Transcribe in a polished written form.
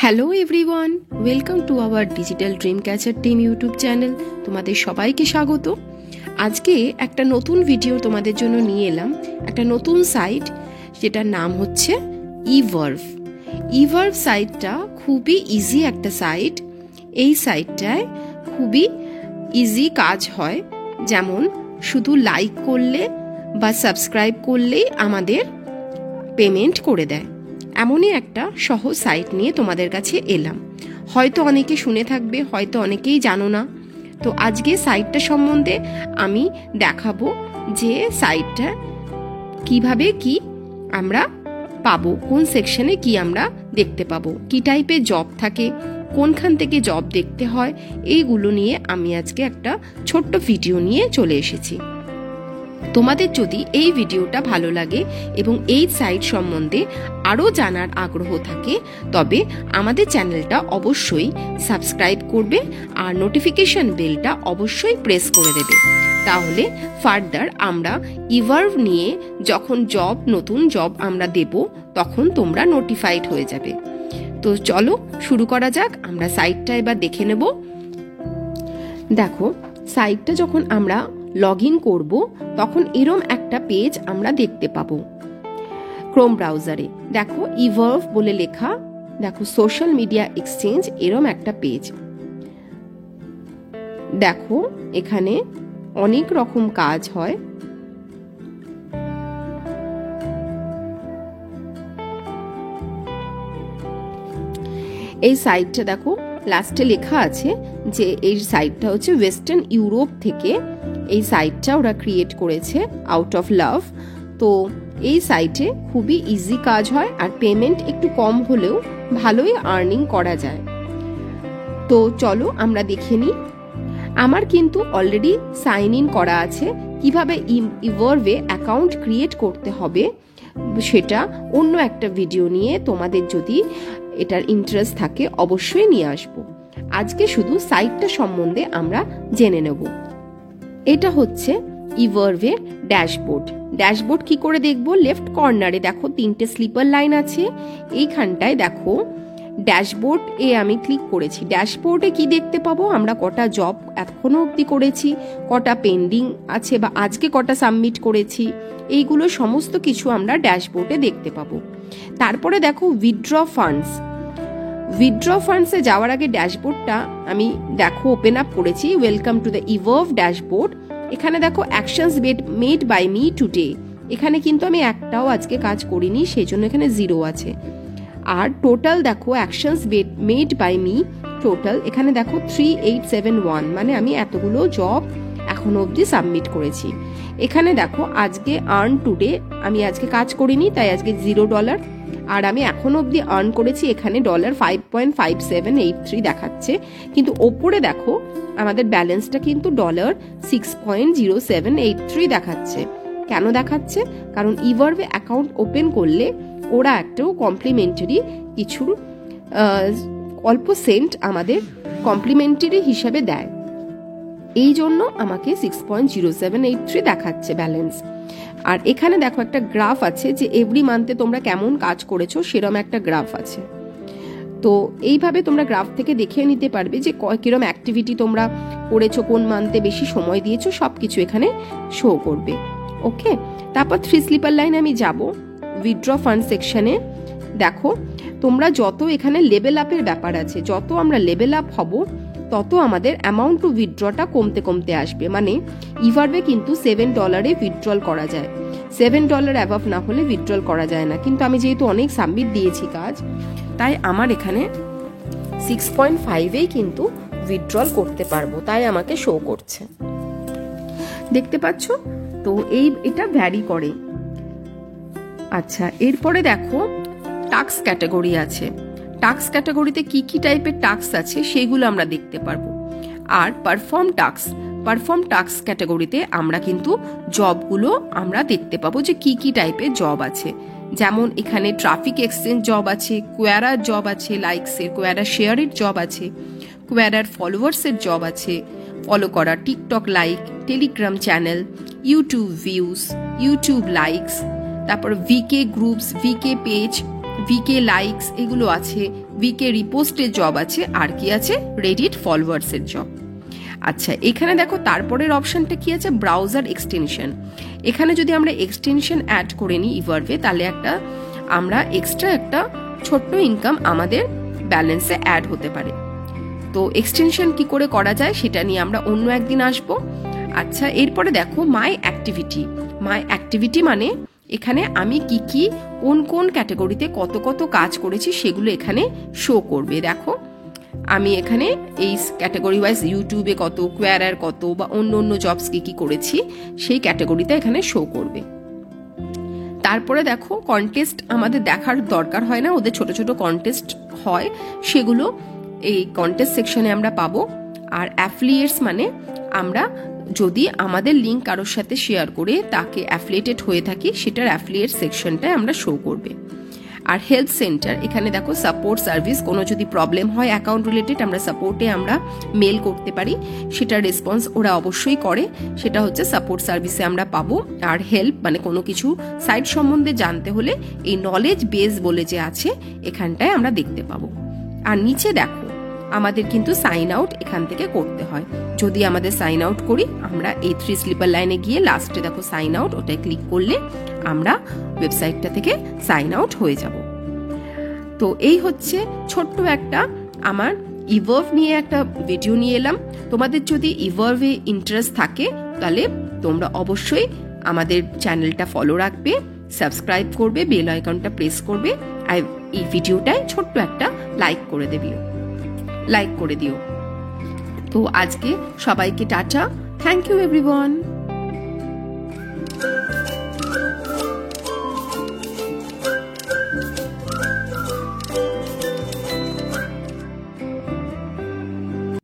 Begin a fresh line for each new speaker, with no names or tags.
Hello everyone, welcome to our digital dream catcher team YouTube channel. তোমাদের সবাইকে স্বাগত। আজকে একটা নতুন ভিডিও তোমাদের জন্য নিয়ে এলাম, একটা নতুন সাইট যেটার নাম হচ্ছে ইভার্ভ। ইভার্ভ সাইটটা খুবই ইজি একটা সাইট। এই সাইটটায় খুবই ইজি কাজ হয়, যেমন শুধু লাইক করলে বা সাবস্ক্রাইব করলেই আমাদের পেমেন্ট করে দেয়। এমনই একটা সহজ সাইট নিয়ে তোমাদের কাছে এলাম। হয়তো অনেকে শুনে থাকবে, হয়তো অনেকেই জানো না। তো আজকে সাইটটা সম্বন্ধে আমি দেখাবো যে সাইটটা কিভাবে কি আমরা পাবো, কোন সেকশনে কি আমরা দেখতে পাবো, কি টাইপের জব থাকে, কোনখান থেকে জব দেখতে হয়, এইগুলো নিয়ে আমি আজকে একটা ছোট্ট ভিডিও নিয়ে চলে এসেছি। তোমাদের যদি এই ভিডিওটা ভালো লাগে এবং এই সাইট সম্বন্ধে আরও জানার আগ্রহ থাকে, তবে আমাদের চ্যানেলটা অবশ্যই সাবস্ক্রাইব করবে আর নোটিফিকেশন বেলটা অবশ্যই প্রেস করে দেবে। তাহলে ফার্দার আমরা ইভার্ভ নিয়ে যখন নতুন জব আমরা দেব, তখন তোমরা নোটিফাইড হয়ে যাবে। তো চলো শুরু করা যাক। আমরা সাইটটা এবার দেখে নেব। দেখো, সাইটটা যখন আমরা লগ ইন করবো তখন এরম একটা পেজ আমরা দেখতে পাবো ক্রোম ব্রাউজারে। দেখো ইভার্ভ বলে লেখা, দেখো সোশ্যাল মিডিয়া এক্সচেঞ্জ, এরম একটা পেজ। দেখো এখানে অনেক রকম কাজ হয়। এই সাইটটা দেখো লাস্টে লেখা আছে যে এই সাইটটা হচ্ছে ওয়েস্টার্ন ইউরোপ থেকে এই সাইটটা ওরা ক্রিয়েট করেছে, আউট অফ লাভ। তো এই সাইটে খুবই ইজি কাজ হয় আর পেমেন্ট একটু কম হলেও ভালোই আর্নিং করা যায়। তো চলো আমরা দেখে নিই। আমার কিন্তু অলরেডি সাইন ইন করা আছে। কিভাবে ইভার্ভে অ্যাকাউন্ট ক্রিয়েট করতে হবে সেটা অন্য একটা ভিডিও নিয়ে তোমাদের যদি এটার ইন্টারেস্ট থাকে অবশ্যই নিয়ে আসবো। আজকে শুধু সাইটটা সম্বন্ধে আমরা জেনে নেব। এটা হচ্ছে ইভার্ভের ড্যাশবোর্ড। ড্যাশবোর্ড কি করে দেখবো? লেফট কর্নারে দেখো 3টে স্লিপার লাইন আছে। এইখানটায় দেখো ড্যাশবোর্ড এ আমি ক্লিক করেছি। ড্যাশবোর্ডে কি দেখতে পাবো? আমরা কটা জব এখনো অবধি করেছি, কটা পেন্ডিং আছে বা আজকে কটা সাবমিট করেছি, এইগুলো সমস্ত কিছু আমরা ড্যাশবোর্ডে দেখতে পাবো। তারপরে দেখো উইথড্র ফান্ডস। উইথড্র ফান্ডসে যাওয়ার আগে ড্যাশবোর্ডটা আমি দেখো ওপেন আপ করেছি। Welcome to the Evarv dashboard. এখানে দেখো actions made by me today. এখানে কিন্তু আমি একটাও আজকে কাজ করিনি, সেই জন্য এখানে 0 আছে। আর টোটাল দেখো actions made by me total, এখানে দেখো 3871, মানে আমি এতগুলো জব এখনো অবধি সাবমিট করেছি। এখানে দেখো আজকে আর্ন টুডে, আমি আজকে কাজ করিনি তাই আজকে $0। আর আমি এখনো অবধি আর্ন করেছি এখানে $5.5783 দেখাচ্ছে, কিন্তু ওপরে দেখো আমাদের ব্যালেন্সটা কিন্তু $6.0783 দেখাচ্ছে। কেন দেখাচ্ছে? কারণ ইভার্ভে অ্যাকাউন্ট ওপেন করলে ওরা একটাও কমপ্লিমেন্টারি কিছু অল্প সেন্ট আমাদের কমপ্লিমেন্টারি হিসাবে দেয়, এই জন্য আমাকে 6.0783 দেখাচ্ছে ব্যালেন্স। আর এখানে দেখো একটা গ্রাফ আছে যে এভরি মান্থে তোমরা কেমন কাজ করেছো সেরকম একটা গ্রাফ আছে। তো এইভাবে তোমরা গ্রাফ থেকে দেখে নিতে পারবে যে কিরম অ্যাক্টিভিটি তোমরা করেছো, কোন মান্থে বেশি সময় দিয়েছো, সবকিছু এখানে শো করবে। ওকে, তারপর 3 স্লিপার লাইন আমি যাব। উইথড্র ফান্ড সেকশনে দেখো তোমরা যত এখানে লেভেল আপের ব্যাপার আছে, যত আমরা লেভেল আপ হব তত আমাদের অ্যামাউন্ট টু উইথড্রটা কমতে কমতে আসবে। মানে ইভার্ভে কিন্তু $7 উইথড্রল করা যায়, $7 অ্যাভাব না হলে উইথড্রল করা যায় না। কিন্তু আমি যেহেতু অনেক সাবমিট দিয়েছি কাজ, তাই আমার এখানে 6.5 কিন্তু উইথড্রল করতে পারবো, তাই আমাকে শো করছে, দেখতে পাচ্ছ? তো এটা ভ্যারি করে। আচ্ছা, এরপরে দেখো টাস্ক ক্যাটাগরি আছে। টাস্ক ক্যাটাগরিতে কি কি টাইপের টাস্ক আছে সেগুলো আমরা দেখতে পারবো। আর পারফর্ম টাস্ক ক্যাটাগরিতে আমরা কিন্তু জবগুলো আমরা দেখতে পাবো যে কি কি টাইপের জব আছে। যেমন এখানে ট্রাফিক এক্সচেঞ্জ জব আছে, কোয়ারার জব আছে, লাইকসের কোয়ারা শেয়ারের জব আছে, কোয়ারার ফলোয়ার্সের জব আছে, ফলো করা, TikTok like, Telegram channel, YouTube views, YouTube likes, তারপর VK groups, VK page, VK likes এগুলো আছে, উইকে রিপোস্টের জব আছে, আর কি আছে রেডিট ফলোয়ার্সের জব। আচ্ছা, এখানে দেখো তারপরের অপশনটা কি আছে, ব্রাউজার এক্সটেনশন। এখানে যদি আমরা এক্সটেনশন অ্যাড করে নিই ইভারভে, তাহলে আমরা এক্সট্রা একটা ছোট্ট ইনকাম আমাদের ব্যালেন্সে অ্যাড হতে পারে। তো এক্সটেনশন কি করে করা যায় সেটা নিয়ে আমরা অন্য একদিন আসবো। আচ্ছা, এরপরে দেখো মাই অ্যাক্টিভিটি। মাই অ্যাক্টিভিটি মানে এখানে আমি কি কি কোন কোন ক্যাটাগরিতে কত কত কাজ করেছি সেগুলো এখানে শো করবে। দেখো আমি এখানে এই ক্যাটাগরি ওয়াইজ ইউটিউবে কত, কোয়ারার কত, বা অন্য অন্য জবস কি কি করেছি সেই ক্যাটাগরিতে এখানে শো করবে। তারপরে দেখো কন্টেস্ট আমাদের দেখার দরকার হয় না, ওদের ছোট ছোট কন্টেস্ট হয়, সেগুলো এই কন্টেস্ট সেকশনে আমরা পাবো। আর অ্যাফিলিয়েটস মানে আমরা যদি আমাদের লিঙ্ক কারোর সাথে শেয়ার করে তাকে অ্যাফিলিয়েটেড হয়ে থাকি, সেটার অ্যাফিলিয়েট সেকশনটায় আমরা শো করবে। আর হেল্প সেন্টার, এখানে দেখো সাপোর্ট সার্ভিস, কোনো যদি প্রবলেম হয় অ্যাকাউন্ট রিলেটেড আমরা সাপোর্টে আমরা মেল করতে পারি, সেটার রেসপন্স ওরা অবশ্যই করে, সেটা হচ্ছে সাপোর্ট সার্ভিসে আমরা পাবো। আর হেল্প মানে কোনো কিছু সাইট সম্বন্ধে জানতে হলে এই নলেজ বেস বলে যে আছে এখানটায় আমরা দেখতে পাবো। আর নিচে দেখো আমাদের কিন্তু সাইন আউট এখান থেকে করতে হয়। যদি আমাদের সাইন আউট করি, আমরা এই 3 স্লিপার লাইনে গিয়ে লাস্টে দেখো সাইন আউট, ওটায় ক্লিক করলে আমরা ওয়েবসাইটটা থেকে সাইন আউট হয়ে যাব। তো এই হচ্ছে ছোট্ট একটা আমার ইভার্ভ নিয়ে একটা ভিডিও নিয়ে এলাম। তোমাদের যদি ইভার্ভে ইন্টারেস্ট থাকে তাহলে তোমরা অবশ্যই আমাদের চ্যানেলটা ফলো রাখবে, সাবস্ক্রাইব করবে, বেল আইকনটা প্রেস করবে, আর এই ভিডিওটায় ছোট্ট একটা লাইক করে দিও। তো আজকে সবাইকে টাটা, থ্যাংক ইউ এভরিওয়ান।